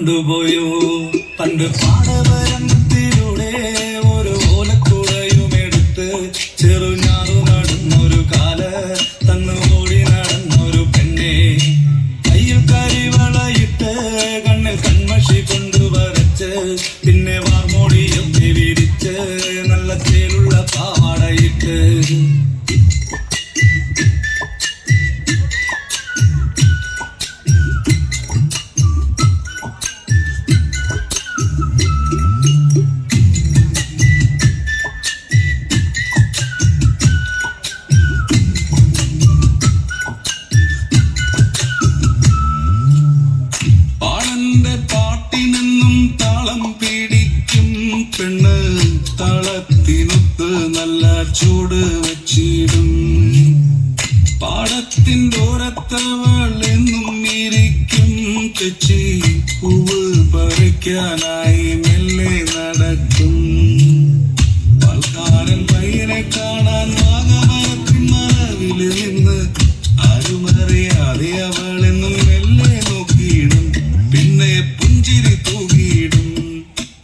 കൊണ്ടുപോയോ. പണ്ട് പാടവരമ്പത്തിലൂടെ ഒരു ഓലക്കുടയുമെടുത്ത് ചെറുഞാറു നടന്നൊരു കാല തന്നു ഓടി നടന്നൊരു പെണ്ണെ. കയ്യിൽ കരിവളയിട്ട് കണ്ണിൽ കൺമഷി കൊണ്ടുവരച്ച് പിന്നെ വാർമോടിയൊക്കെ വിരിച്ച് നല്ല ചേലുള്ള പാവാടയിട്ട് പാട്ടിനെന്നും താളം പിടിക്കും പെണ്ണ് താളത്തിനൊത്ത് നല്ല ചൂട് വച്ചിടും. പാടത്തിൻ്റോരത്തവൾ എന്നും ഇരിക്കും തെച്ചി പൂവ് പറിക്കാനായി മെല്ലെ നടക്കും. പാൽക്കാരൻ പയ്യനെ കാണാൻ വാഗമരത്തിൻ മറവില് നിന്ന് ആരുമറിയാതെ അവളെന്നും മെല്ലെ നോക്കിയിടും പിന്നെ പുഞ്ചിരി തൂകിയിടും.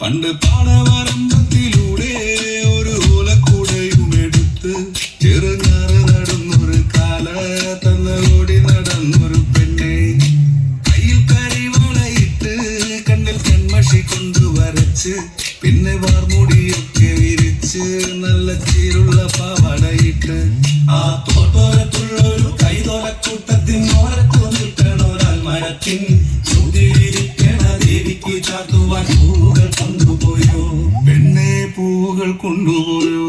പണ്ട് പാടവരമ്പത്തിലൂടെ ഒരു ഓലക്കുടയുമെടുത്ത് ചെറുഞാറ് നടന്നൊരു കാല തന്ന ഓടി നടന്നൊരു പെണ്ണെ. കയ്യിൽ കരിവളയിട്ട് കണ്ണിൽ കൺമഷി കൊണ്ടുവരച്ച് പിന്നെ വാർമുടിയൊക്കെ വിരിച്ച് നല്ല ചീരുള്ള പാവാടയിട്ട് ആ തോട്ടോരത്തുള്ളൊരു കൈതോലക്കൂട്ടത്തിനോരത്തു നിൽക്കണൊരാൾ മരത്തിൻ ചുതിരിക്കണ ദേവിക്ക് ചാത്തുവാൻ പൂവുകൾ കൊണ്ടുപോയോ. പെണ്ണെ പൂവുകൾ കൊണ്ടുപോയോ.